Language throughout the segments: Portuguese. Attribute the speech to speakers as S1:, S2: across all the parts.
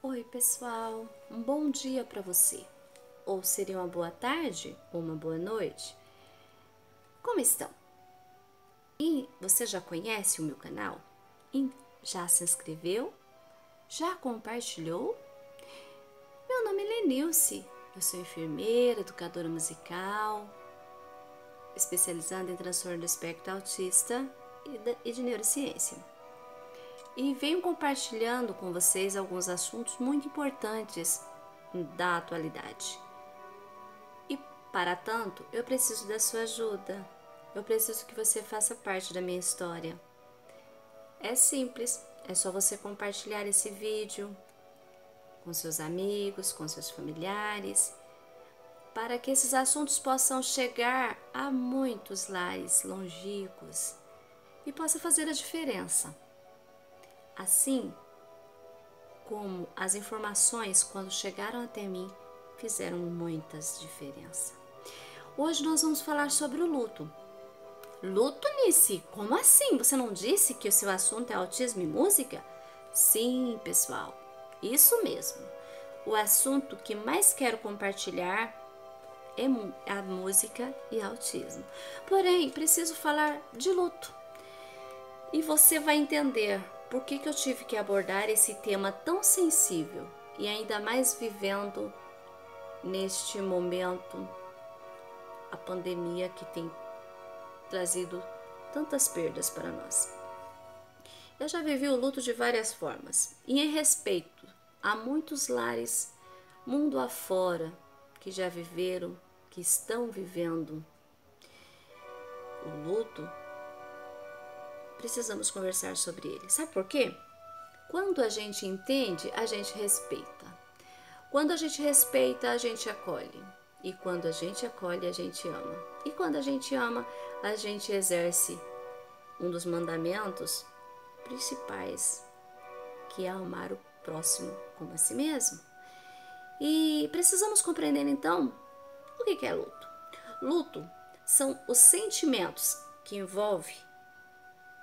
S1: Oi, pessoal. Um bom dia para você. Ou seria uma boa tarde ou uma boa noite? Como estão? E você já conhece o meu canal? Já se inscreveu? Já compartilhou? Meu nome é Lenilce. Eu sou enfermeira, educadora musical, especializada em transtorno do espectro autista e de neurociência. E venho compartilhando com vocês alguns assuntos muito importantes da atualidade. E para tanto, eu preciso da sua ajuda. Eu preciso que você faça parte da minha história. É simples, é só você compartilhar esse vídeo com seus amigos, com seus familiares, para que esses assuntos possam chegar a muitos lares longínquos e possa fazer a diferença. Assim como as informações, quando chegaram até mim, fizeram muitas diferenças. Hoje nós vamos falar sobre o luto. Luto, Nice? Como assim? Você não disse que o seu assunto é autismo e música? Sim, pessoal, isso mesmo. O assunto que mais quero compartilhar é a música e autismo. Porém, preciso falar de luto. E você vai entender por que eu tive que abordar esse tema tão sensível e ainda mais vivendo neste momento a pandemia que tem trazido tantas perdas para nós. Eu já vivi o luto de várias formas e em respeito a muitos lares mundo afora que já viveram, que estão vivendo o luto, precisamos conversar sobre ele. Sabe por quê? Quando a gente entende, a gente respeita. Quando a gente respeita, a gente acolhe. E quando a gente acolhe, a gente ama. E quando a gente ama, a gente exerce um dos mandamentos principais, que é amar o próximo como a si mesmo. E precisamos compreender então o que é luto. Luto são os sentimentos que envolvem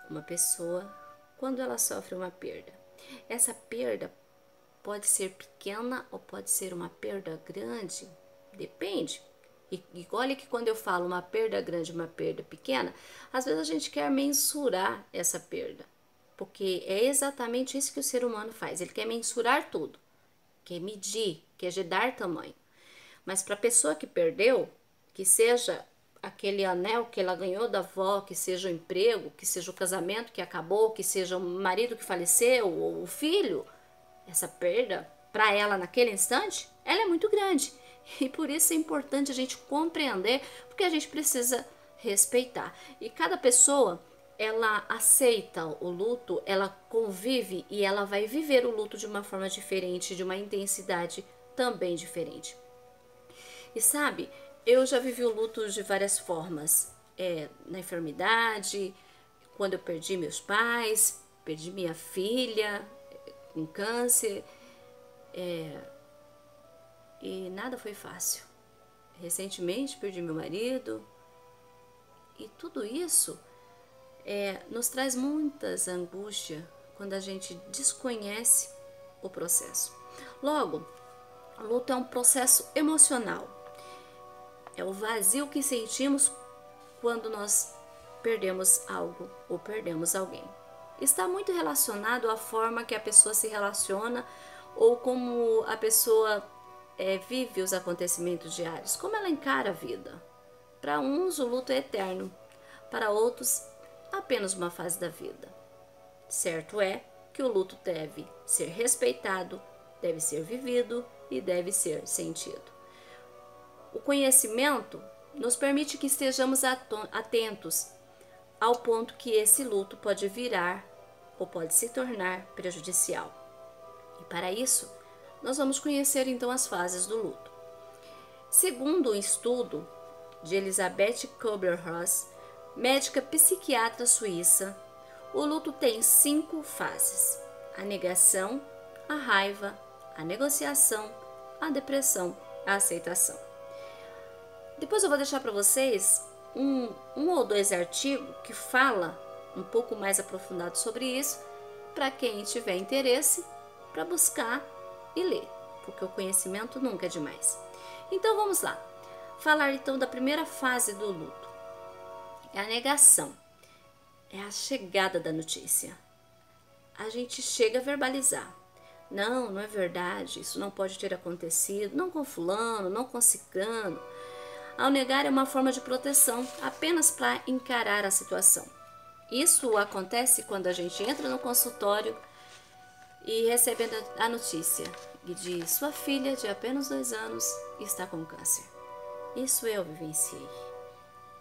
S1: uma pessoa quando ela sofre uma perda. Essa perda pode ser pequena ou pode ser uma perda grande, depende. E olha que quando eu falo uma perda grande, uma perda pequena, às vezes a gente quer mensurar essa perda, porque é exatamente isso que o ser humano faz. Ele quer mensurar tudo, quer medir, quer dar tamanho. Mas para a pessoa que perdeu, que seja aquele anel que ela ganhou da avó, que seja o emprego, que seja o casamento que acabou, que seja o marido que faleceu ou o filho, essa perda, para ela naquele instante, ela é muito grande. E por isso é importante a gente compreender, porque a gente precisa respeitar. E cada pessoa, ela aceita o luto, ela convive e ela vai viver o luto de uma forma diferente, de uma intensidade também diferente. E sabe, eu já vivi o luto de várias formas. Na enfermidade, quando eu perdi meus pais, perdi minha filha com câncer, e nada foi fácil. Recentemente perdi meu marido e tudo isso nos traz muitas angústias quando a gente desconhece o processo. Logo, o luto é um processo emocional. É o vazio que sentimos quando nós perdemos algo ou perdemos alguém. Está muito relacionado à forma que a pessoa se relaciona ou como a pessoa vive os acontecimentos diários, como ela encara a vida. Para uns, o luto é eterno, para outros, apenas uma fase da vida. Certo é que o luto deve ser respeitado, deve ser vivido e deve ser sentido. O conhecimento nos permite que estejamos atentos ao ponto que esse luto pode virar ou pode se tornar prejudicial. E para isso, nós vamos conhecer então as fases do luto. Segundo um estudo de Elisabeth Kübler-Ross, médica psiquiatra suíça, o luto tem 5 fases: a negação, a raiva, a negociação, a depressão, a aceitação. Depois eu vou deixar para vocês um ou dois artigos que fala um pouco mais aprofundado sobre isso, para quem tiver interesse, para buscar e ler, porque o conhecimento nunca é demais. Então vamos lá, falar então da primeira fase do luto. É a negação, é a chegada da notícia. A gente chega a verbalizar. Não, não é verdade, isso não pode ter acontecido, não com fulano, não com ciclano. Ao negar é uma forma de proteção, apenas para encarar a situação. Isso acontece quando a gente entra no consultório e recebe a notícia e diz: sua filha de apenas 2 anos está com câncer. Isso eu vivenciei.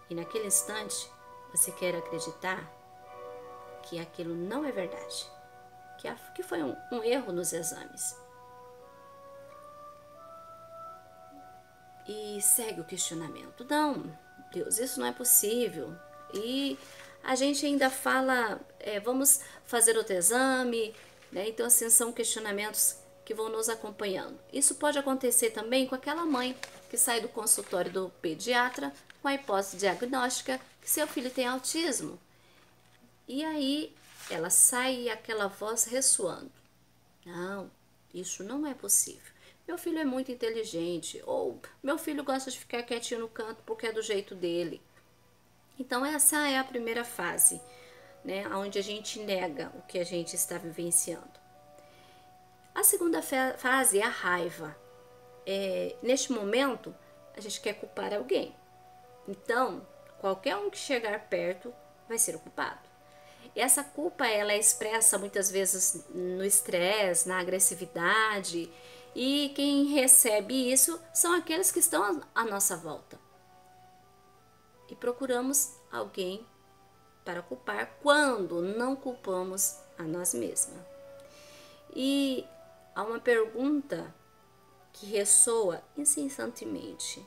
S1: E naquele instante você quer acreditar que aquilo não é verdade, que foi um erro nos exames. E segue o questionamento. Não, Deus, isso não é possível. E a gente ainda fala, vamos fazer outro exame, né? Então, assim, são questionamentos que vão nos acompanhando. Isso pode acontecer também com aquela mãe que sai do consultório do pediatra com a hipótese diagnóstica que seu filho tem autismo. E aí ela sai e aquela voz ressoando. Não, isso não é possível. Meu filho é muito inteligente, ou meu filho gosta de ficar quietinho no canto porque é do jeito dele. Então essa é a primeira fase, né, onde a gente nega o que a gente está vivenciando. A segunda fase é a raiva. Neste momento, a gente quer culpar alguém. Então, qualquer um que chegar perto vai ser o culpado. E essa culpa ela é expressa muitas vezes no estresse, na agressividade, e quem recebe isso são aqueles que estão à nossa volta. E procuramos alguém para culpar quando não culpamos a nós mesmos. E há uma pergunta que ressoa incessantemente: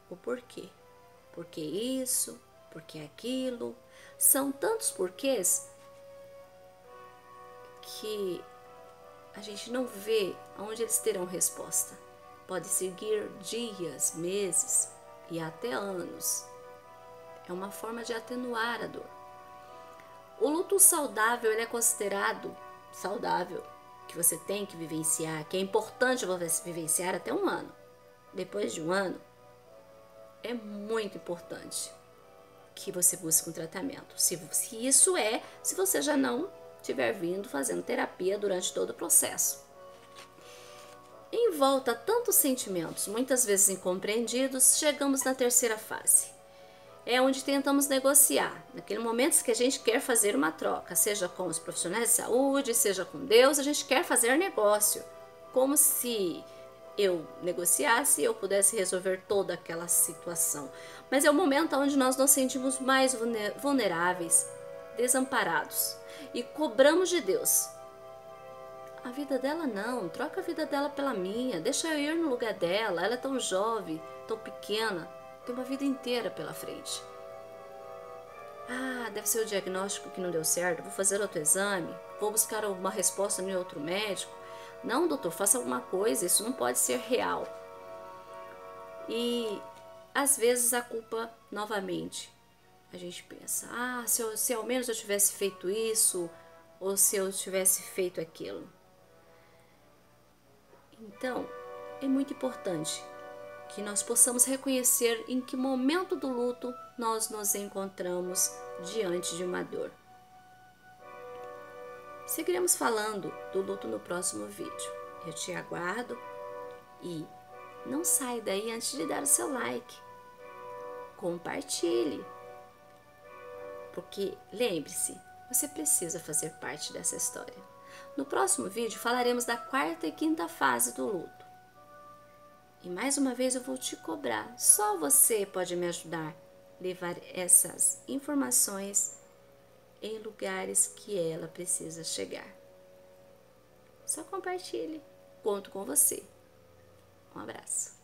S1: o porquê? Por que isso? Por que aquilo? São tantos porquês que a gente não vê aonde eles terão resposta. Pode seguir dias, meses e até anos. É uma forma de atenuar a dor. O luto saudável ele é considerado saudável, que você tem que vivenciar, que é importante você vivenciar até 1 ano. Depois de 1 ano, é muito importante que você busque um tratamento. Se você já não estiver vindo fazendo terapia durante todo o processo. Em volta a tantos sentimentos, muitas vezes incompreendidos, chegamos na terceira fase. É onde tentamos negociar, naquele momento que a gente quer fazer uma troca, seja com os profissionais de saúde, seja com Deus, a gente quer fazer negócio, como se eu negociasse e eu pudesse resolver toda aquela situação. Mas é o momento onde nós nos sentimos mais vulneráveis, desamparados e cobramos de Deus. A vida dela não, troca a vida dela pela minha, deixa eu ir no lugar dela, ela é tão jovem, tão pequena, tem uma vida inteira pela frente. Ah, deve ser o diagnóstico que não deu certo, vou fazer outro exame, vou buscar uma resposta em outro médico. Não, doutor, faça alguma coisa, isso não pode ser real. E às vezes a culpa novamente. A gente pensa, se ao menos eu tivesse feito isso, ou se eu tivesse feito aquilo. Então, é muito importante que nós possamos reconhecer em que momento do luto nós nos encontramos diante de uma dor. Seguiremos falando do luto no próximo vídeo. Eu te aguardo e não sai daí antes de dar o seu like. Compartilhe. Porque lembre-se, você precisa fazer parte dessa história. No próximo vídeo falaremos da 4ª e 5ª fase do luto. E mais uma vez eu vou te cobrar. Só você pode me ajudar a levar essas informações em lugares que ela precisa chegar. Só compartilhe. Conto com você. Um abraço.